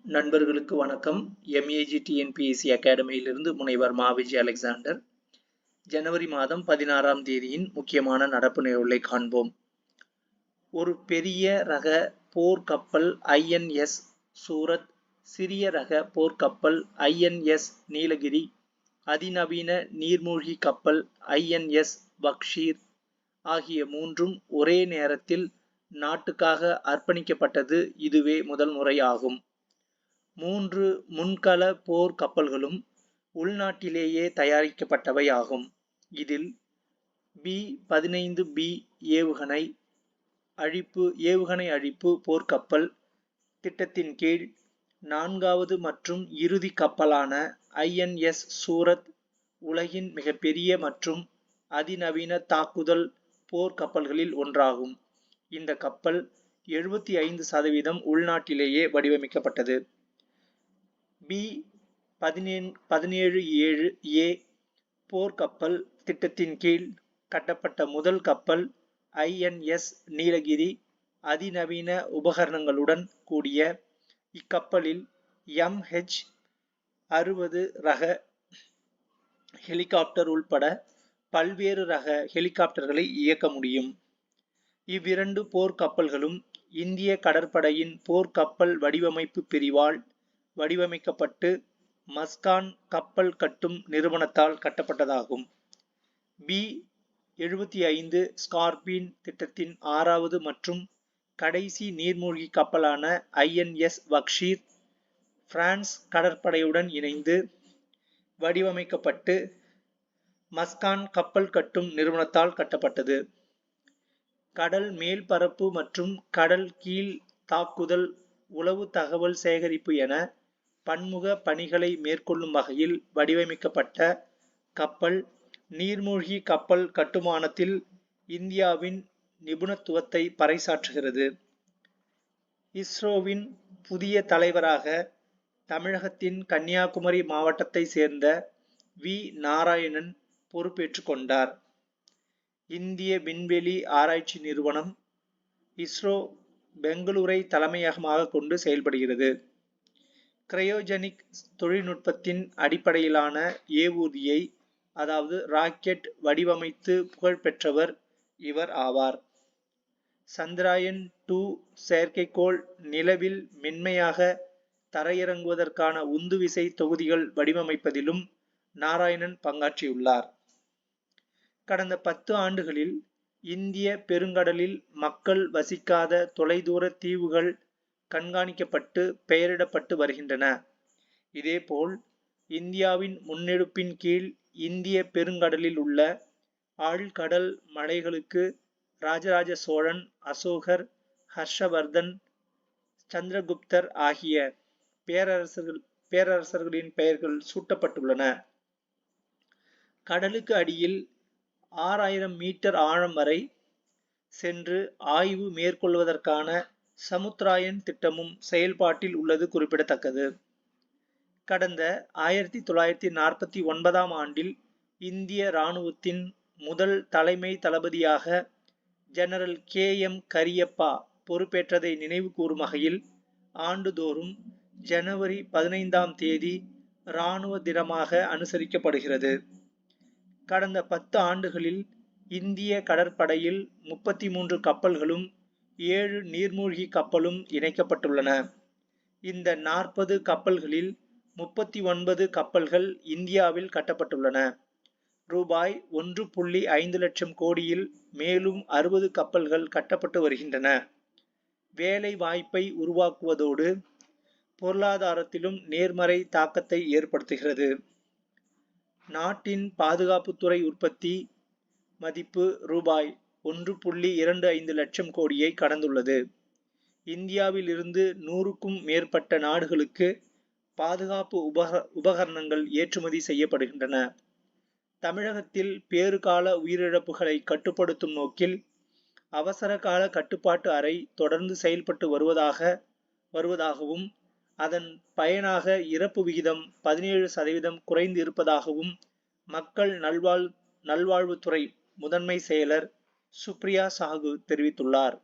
நண்பர்களுக்கு வணக்கம். MEG அகாடமியிலிருந்து முனைவர் மாவிஜி அலெக்சாண்டர். ஜனவரி மாதம் 16ஆம் தேதியின் முக்கியமான நடப்பு நிகழ்வுகளை காண்போம். ஒரு பெரிய ரக போர்க்கப்பல் INS சூரத், சிறிய ரக போர்க்கப்பல் INS நீலகிரி, அதிநவீன நீர்மூழ்கி கப்பல் INS பக்ஷீர் ஆகிய மூன்றும் ஒரே நேரத்தில் நாட்டுக்காக அர்ப்பணிக்கப்பட்டது இதுவே முதல் முறை ஆகும். 3 முன்கள போர் கப்பல்களும் உள்நாட்டிலேயே தயாரிக்கப்பட்டவை ஆகும். இதில் B-15B ஏவுகணை அழிப்பு போர்க்கப்பல் திட்டத்தின் கீழ் 4வது மற்றும் இறுதி கப்பலான INS சூரத் உலகின் மிகப்பெரிய மற்றும் அதிநவீன தாக்குதல் போர்க்கப்பல்களில் ஒன்றாகும். இந்த கப்பல் 75% உள்நாட்டிலேயே வடிவமைக்கப்பட்டது. B-17A போர்க்கப்பல் திட்டத்தின் கீழ் கட்டப்பட்ட முதல் கப்பல் INS நீலகிரி. அதிநவீன உபகரணங்களுடன் கூடிய இக்கப்பலில் MH-60 ரக ஹெலிகாப்டர் உள்பட பல்வேறு ரக ஹெலிகாப்டர்களை இயக்க முடியும். இவ்விரண்டு போர்க்கப்பல்களும் இந்திய கடற்படையின் போர்க்கப்பல் வடிவமைப்பு பிரிவால் வடிவமைக்கப்பட்டு மஸ்கான் கப்பல் கட்டும் நிறுவனத்தால் கட்டப்பட்டதாகும். B-75 ஸ்கார்பின் திட்டத்தின் 6வது மற்றும் கடைசி நீர்மூழ்கி கப்பலான INS பக்ஷீர் பிரான்ஸ் கடற்படையுடன் இணைந்து வடிவமைக்கப்பட்டு மஸ்கான் கப்பல் கட்டும் நிறுவனத்தால் கட்டப்பட்டது. கடல் மேல்பரப்பு மற்றும் கடல் கீழ் தாக்குதல், உளவு தகவல் சேகரிப்பு என பன்முக பணிகளை மேற்கொள்ளும் வகையில் வடிவமைக்கப்பட்ட கப்பல் நீர்மூழ்கி கப்பல் கட்டுமானத்தில் இந்தியாவின் நிபுணத்துவத்தை பறைசாற்றுகிறது. இஸ்ரோவின் புதிய தலைவராக தமிழகத்தின் கன்னியாகுமரி மாவட்டத்தை சேர்ந்த வி. நாராயணன் பொறுப்பேற்றுக் கொண்டார். இந்திய விண்வெளி ஆராய்ச்சி நிறுவனம் இஸ்ரோ பெங்களூரை தலைமையகமாக கொண்டு செயல்படுகிறது. கிரையோஜெனிக் தொழில்நுட்பத்தின் அடிப்படையிலான ஏவூர்தியை அதாவது ராக்கெட் வடிவமைத்து புகழ்பெற்றவர் இவர் ஆவார். சந்திரயான்-2 செயற்கைக்கோள் நிலவில் மென்மையாக தரையிறங்குவதற்கான உந்துவிசை தொகுதிகள் வடிவமைப்பதிலும் நாராயணன் பங்காற்றியுள்ளார். கடந்த 10 ஆண்டுகளில் இந்திய பெருங்கடலில் மக்கள் வசிக்காத தொலைதூர தீவுகள் கண்காணிக்கப்பட்டு பெயரிடப்பட்டு வருகின்றன. இதேபோல் இந்தியாவின் முன்னெடுப்பின் கீழ் இந்திய பெருங்கடலில் உள்ள ஆழ்கடல் மலைகளுக்கு ராஜராஜ சோழன், அசோகர், ஹர்ஷவர்தன், சந்திரகுப்தர் ஆகிய பேரரசர்களின் பெயர்கள் சூட்டப்பட்டுள்ளன. கடலுக்கு அடியில் 6000 மீட்டர் ஆழம் வரை சென்று ஆய்வு மேற்கொள்வதற்கான சமுத்திராயன் திட்டமும் செயல்பாட்டில் உள்ளது குறிப்பிடத்தக்கது. கடந்த 1949ஆம் ஆண்டில் இந்திய இராணுவத்தின் முதல் தலைமை தளபதியாக ஜெனரல் KM கரியப்பா பொறுப்பேற்றதை நினைவு கூறும் வகையில் ஆண்டுதோறும் ஜனவரி 15ஆம் தேதி இராணுவ தினமாக அனுசரிக்கப்படுகிறது. கடந்த 10 ஆண்டுகளில் இந்திய கடற்படையில் 33 கப்பல்களும் 7 நீர்மூழ்கி கப்பலும் இணைக்கப்பட்டுள்ளன. இந்த 40 கப்பல்களில் 39 கப்பல்கள் இந்தியாவில் கட்டப்பட்டுள்ளன. ரூபாய் 1.5 லட்சம் கோடியில் மேலும் 60 கப்பல்கள் கட்டப்பட்டு வருகின்றன. வேலை வாய்ப்பை உருவாக்குவதோடு பொருளாதாரத்திலும் நேர்மறை தாக்கத்தை ஏற்படுத்துகிறது. நாட்டின் பாதுகாப்புத்துறை உற்பத்தி மதிப்பு ரூபாய் 1.25 லட்சம் கோடியை கடந்துள்ளது. இந்தியாவில் இருந்து 100க்கும் மேற்பட்ட நாடுகளுக்கு பாதுகாப்பு உபகரணங்கள் ஏற்றுமதி செய்யப்படுகின்றன. தமிழகத்தில் பேறுகால உயிரிழப்புகளை கட்டுப்படுத்தும் நோக்கில் அவசர கால கட்டுப்பாட்டு அறை தொடர்ந்து செயல்பட்டு வருவதாகவும் அதன் பயனாக இறப்பு விகிதம் 17% குறைந்து இருப்பதாகவும் மக்கள் நல்வாழ்வுத்துறை முதன்மை செயலர் சுப்ரியா சாகு தெரிவித்துள்ளார்.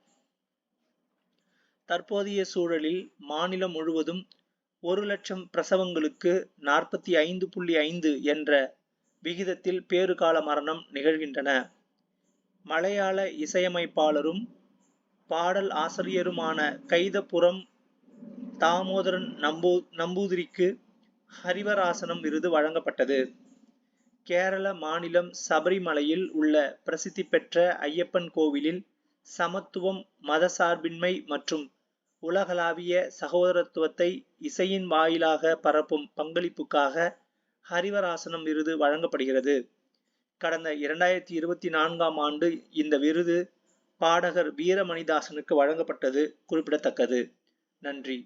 தற்போதைய சூழலில் மாநிலம் முழுவதும் 1,00,000 பிரசவங்களுக்கு 45.5 என்ற விகிதத்தில் பேறுகால மரணம் நிகழ்கின்றன. மலையாள இசையமைப்பாளரும் பாடல் ஆசிரியருமான கைதப்புரம் தாமோதரன் நம்பூதிரிக்கு ஹரிவராசனம் விருது வழங்கப்பட்டது. கேரள மாநிலம் சபரிமலையில் உள்ள பிரசித்தி பெற்ற ஐயப்பன் கோவிலில் சமத்துவம், மதசார்பின்மை மற்றும் உலகளாவிய சகோதரத்துவத்தை இசையின் வாயிலாக பரப்பும் பங்களிப்புக்காக ஹரிவராசனம் விருது வழங்கப்படுகிறது. கடந்த 2024ஆம் ஆண்டு இந்த விருது பாடகர் வீரமணிதாசனுக்கு வழங்கப்பட்டது குறிப்பிடத்தக்கது. நன்றி.